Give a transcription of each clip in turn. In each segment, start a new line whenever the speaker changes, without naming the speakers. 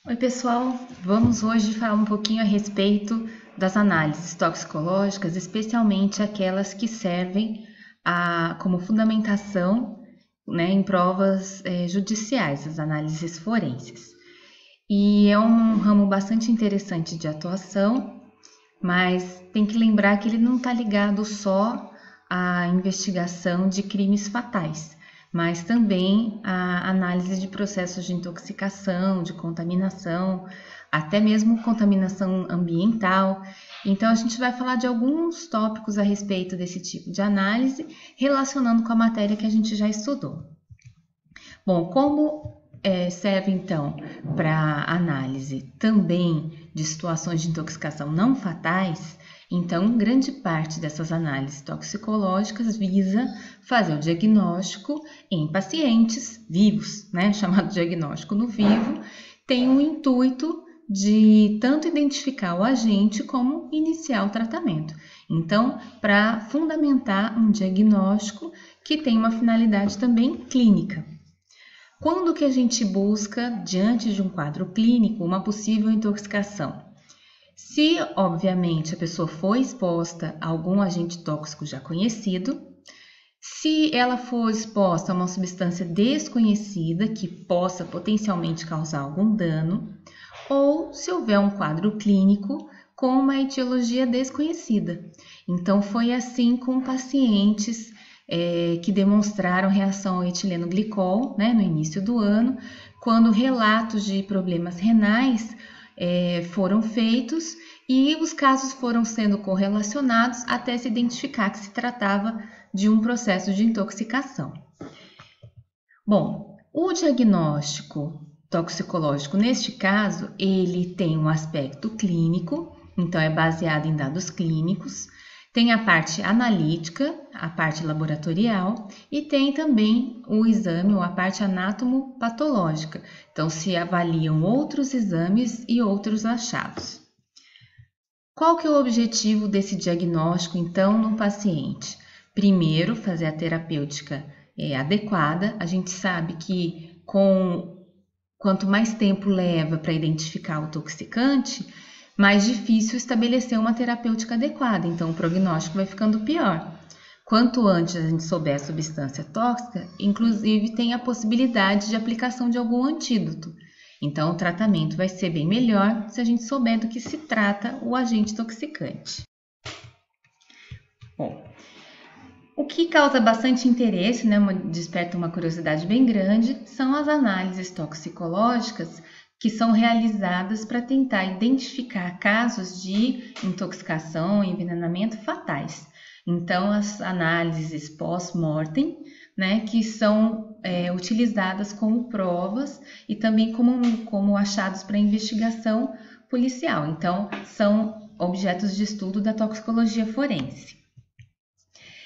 Oi, pessoal! Vamos hoje falar um pouquinho a respeito das análises toxicológicas, especialmente aquelas que servem como fundamentação, né, em provas judiciais, as análises forenses. E é um ramo bastante interessante de atuação, mas tem que lembrar que ele não está ligado só à investigação de crimes fatais, mas também à análise de processos de intoxicação, de contaminação, até mesmo contaminação ambiental. Então, a gente vai falar de alguns tópicos a respeito desse tipo de análise, relacionando com a matéria que a gente já estudou. Bom, como serve então para análise também de situações de intoxicação não fatais, então grande parte dessas análises toxicológicas visa fazer o diagnóstico em pacientes vivos, né? Chamado diagnóstico no vivo, tem o intuito de tanto identificar o agente como iniciar o tratamento. Então, para fundamentar um diagnóstico que tem uma finalidade também clínica. Quando que a gente busca, diante de um quadro clínico, uma possível intoxicação? Se, obviamente, a pessoa foi exposta a algum agente tóxico já conhecido, se ela for exposta a uma substância desconhecida que possa potencialmente causar algum dano, ou se houver um quadro clínico com uma etiologia desconhecida. Então, foi assim com pacientes que demonstraram reação ao etileno glicol, né, no início do ano, quando relatos de problemas renais foram feitos e os casos foram sendo correlacionados até se identificar que se tratava de um processo de intoxicação. Bom, o diagnóstico toxicológico, neste caso, ele tem um aspecto clínico, então é baseado em dados clínicos, tem a parte analítica, a parte laboratorial e tem também o exame ou a parte anatomopatológica. Então, se avaliam outros exames e outros achados. Qual que é o objetivo desse diagnóstico, então, no paciente? Primeiro, fazer a terapêutica adequada. A gente sabe que quanto mais tempo leva para identificar o toxicante, mais difícil estabelecer uma terapêutica adequada, então o prognóstico vai ficando pior. Quanto antes a gente souber a substância tóxica, inclusive tem a possibilidade de aplicação de algum antídoto. Então o tratamento vai ser bem melhor se a gente souber do que se trata o agente toxicante. Bom, o que causa bastante interesse, né, desperta uma curiosidade bem grande, são as análises toxicológicas que são realizadas para tentar identificar casos de intoxicação e envenenamento fatais. Então, as análises pós-mortem, né, que são utilizadas como provas e também como achados para investigação policial. Então, são objetos de estudo da toxicologia forense.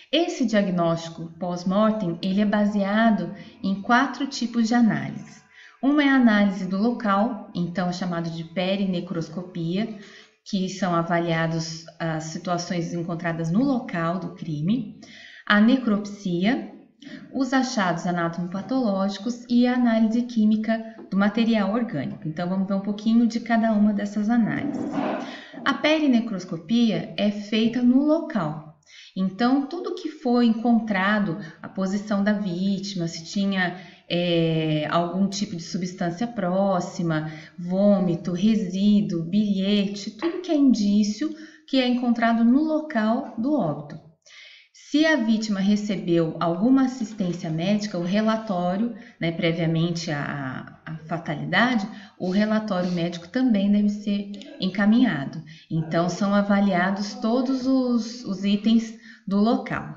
Esse diagnóstico pós-mortem, ele é baseado em 4 tipos de análise. Uma é a análise do local, então é chamado de perinecroscopia, que são avaliados as situações encontradas no local do crime, a necropsia, os achados anatomopatológicos e a análise química do material orgânico. Então vamos ver um pouquinho de cada uma dessas análises. A perinecroscopia é feita no local. Então, tudo que foi encontrado, a posição da vítima, se tinha algum tipo de substância próxima, vômito, resíduo, bilhete, tudo que é indício que é encontrado no local do óbito. Se a vítima recebeu alguma assistência médica, o relatório, né, previamente à fatalidade, o relatório médico também deve ser encaminhado. Então, são avaliados todos os itens do local.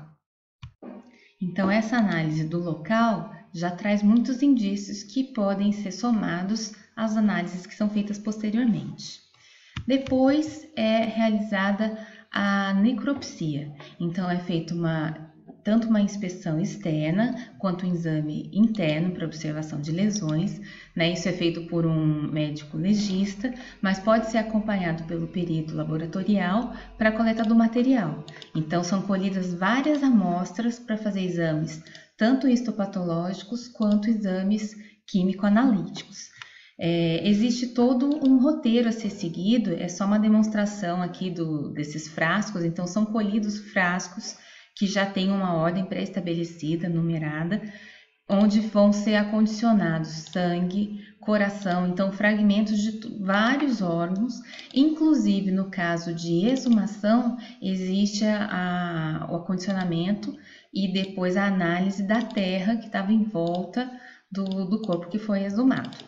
Então, essa análise do local já traz muitos indícios que podem ser somados às análises que são feitas posteriormente. Depois é realizada a necropsia. Então, é feita tanto uma inspeção externa quanto um exame interno para observação de lesões, né? Isso é feito por um médico legista, mas pode ser acompanhado pelo perito laboratorial para a coleta do material. Então, são colhidas várias amostras para fazer exames, tanto histopatológicos quanto exames químico-analíticos. Existe todo um roteiro a ser seguido, é só uma demonstração aqui desses frascos, então são colhidos frascos que já têm uma ordem pré-estabelecida, numerada, onde vão ser acondicionados sangue, coração, então fragmentos de vários órgãos, inclusive no caso de exumação, existe o acondicionamento e depois a análise da terra que estava em volta do corpo que foi exumado.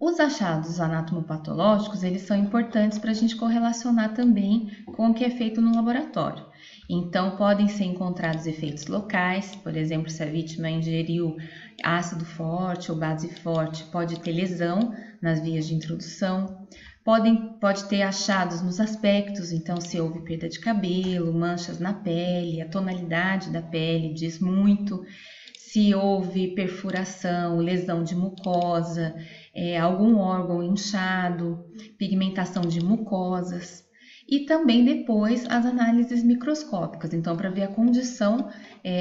Os achados anatomopatológicos, eles são importantes para a gente correlacionar também com o que é feito no laboratório. Então, podem ser encontrados efeitos locais, por exemplo, se a vítima ingeriu ácido forte ou base forte, pode ter lesão nas vias de introdução. Pode ter achados nos aspectos, então se houve perda de cabelo, manchas na pele, a tonalidade da pele diz muito. Se houve perfuração, lesão de mucosa, algum órgão inchado, pigmentação de mucosas. E também depois as análises microscópicas, então para ver a condição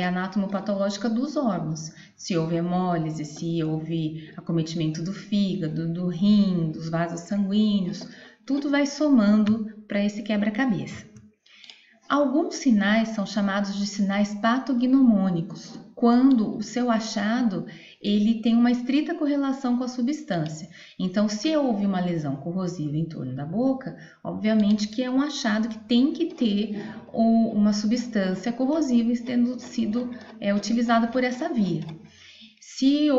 anatomopatológica dos órgãos, se houve hemólise, se houve acometimento do fígado, do rim, dos vasos sanguíneos, tudo vai somando para esse quebra-cabeça. Alguns sinais são chamados de sinais patognomônicos, quando o seu achado ele tem uma estrita correlação com a substância. Então, se houve uma lesão corrosiva em torno da boca, obviamente que é um achado que tem que ter uma substância corrosiva tendo sido utilizada por essa via. Se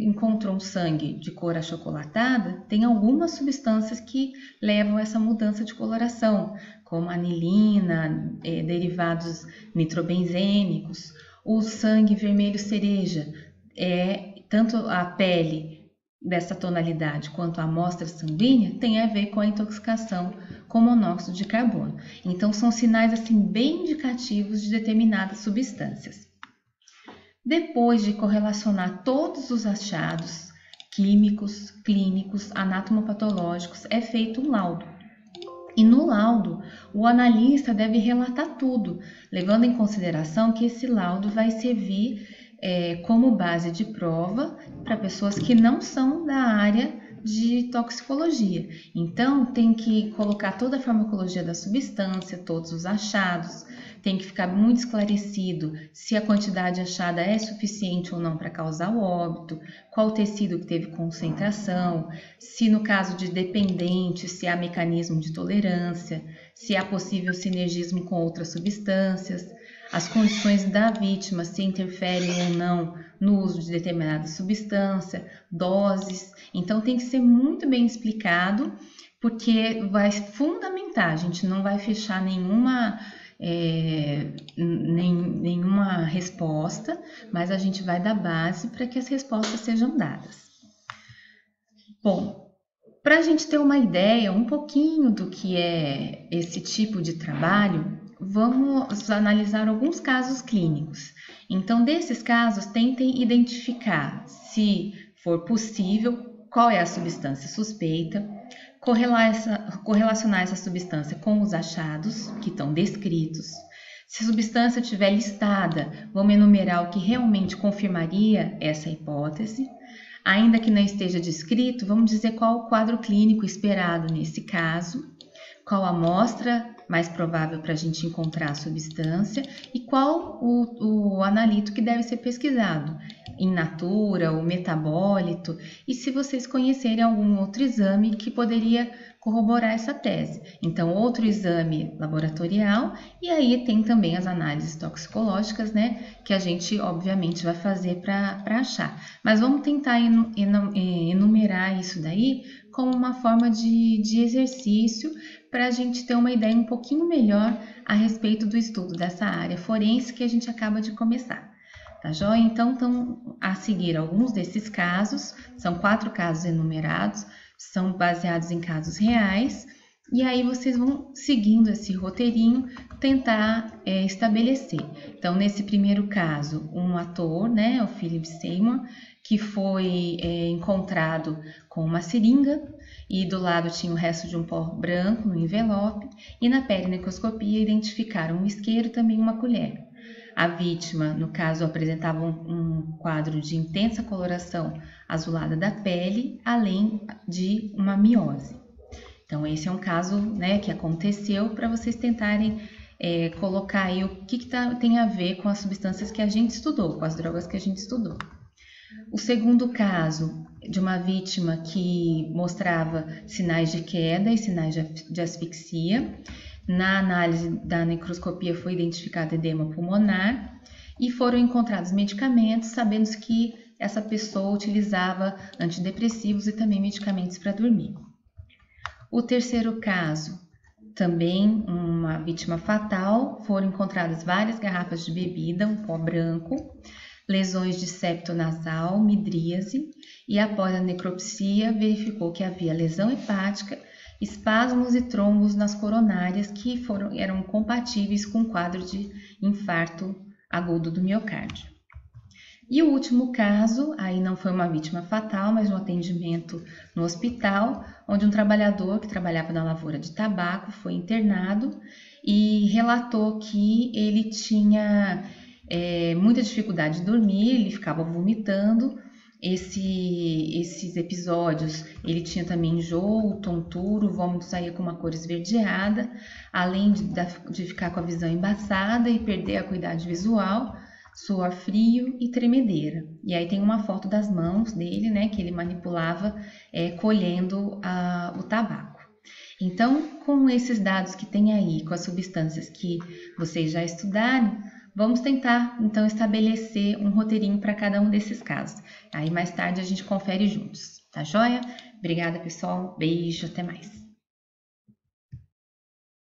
encontrou um sangue de cor achocolatada, tem algumas substâncias que levam a essa mudança de coloração, como anilina, derivados nitrobenzênicos. O sangue vermelho cereja, tanto a pele dessa tonalidade quanto a amostra sanguínea tem a ver com a intoxicação com monóxido de carbono. Então, são sinais assim, bem indicativos de determinadas substâncias. Depois de correlacionar todos os achados químicos, clínicos, anatomopatológicos, é feito um laudo. E no laudo, o analista deve relatar tudo, levando em consideração que esse laudo vai servir como base de prova para pessoas que não são da área de toxicologia. Então, tem que colocar toda a farmacologia da substância, todos os achados, tem que ficar muito esclarecido se a quantidade achada é suficiente ou não para causar o óbito, qual o tecido que teve concentração, se no caso de dependente, se há mecanismo de tolerância, se há possível sinergismo com outras substâncias, as condições da vítima, se interferem ou não no uso de determinada substância, doses. Então tem que ser muito bem explicado, porque vai fundamentar, a gente não vai fechar nenhuma resposta, mas a gente vai dar base para que as respostas sejam dadas. Bom, para a gente ter uma ideia um pouquinho do que é esse tipo de trabalho, vamos analisar alguns casos clínicos. Então, desses casos, tentem identificar, se for possível, qual é a substância suspeita, correlacionar essa substância com os achados que estão descritos. Se a substância estiver listada, vamos enumerar o que realmente confirmaria essa hipótese. Ainda que não esteja descrito, vamos dizer qual o quadro clínico esperado nesse caso, qual a amostra mais provável para a gente encontrar a substância e qual o analito que deve ser pesquisado, in natura ou metabólito, e se vocês conhecerem algum outro exame que poderia corroborar essa tese. Então, outro exame laboratorial, e aí tem também as análises toxicológicas, né, que a gente obviamente vai fazer para achar. Mas vamos tentar enumerar isso daí como uma forma de exercício para a gente ter uma ideia um pouquinho melhor a respeito do estudo dessa área forense que a gente acaba de começar. Tá joia? Então, estão a seguir alguns desses casos, são 4 casos enumerados, são baseados em casos reais, e aí vocês vão seguindo esse roteirinho, tentar estabelecer. Então, nesse primeiro caso, um ator, né, o Philip Seymour, que foi encontrado com uma seringa, e do lado tinha o resto de um pó branco no envelope, e na perimicroscopia identificaram um isqueiro e também uma colher. A vítima, no caso, apresentava um quadro de intensa coloração azulada da pele, além de uma miose. Então, esse é um caso, né, que aconteceu para vocês tentarem colocar aí o que tem a ver com as substâncias que a gente estudou, com as drogas que a gente estudou. O segundo caso, de uma vítima que mostrava sinais de queda e sinais de asfixia. Na análise da necroscopia foi identificado edema pulmonar e foram encontrados medicamentos, sabendo que essa pessoa utilizava antidepressivos e também medicamentos para dormir. O terceiro caso, também uma vítima fatal, foram encontradas várias garrafas de bebida, um pó branco, lesões de septo nasal, midríase, e após a necropsia verificou que havia lesão hepática, espasmos e trombos nas coronárias que eram compatíveis com o quadro de infarto agudo do miocárdio. E o último caso, aí não foi uma vítima fatal, mas um atendimento no hospital, onde um trabalhador que trabalhava na lavoura de tabaco foi internado e relatou que ele tinha muita dificuldade de dormir, ele ficava vomitando. Esses episódios, ele tinha também enjoo, tontura, o vômito saía com uma cor esverdeada, além de ficar com a visão embaçada e perder a acuidade visual, suor frio e tremedeira. E aí tem uma foto das mãos dele, né, que ele manipulava colhendo o tabaco. Então, com esses dados que tem aí, com as substâncias que vocês já estudaram, vamos tentar, então, estabelecer um roteirinho para cada um desses casos. Aí, mais tarde, a gente confere juntos, tá joia? Obrigada, pessoal. Beijo, até mais.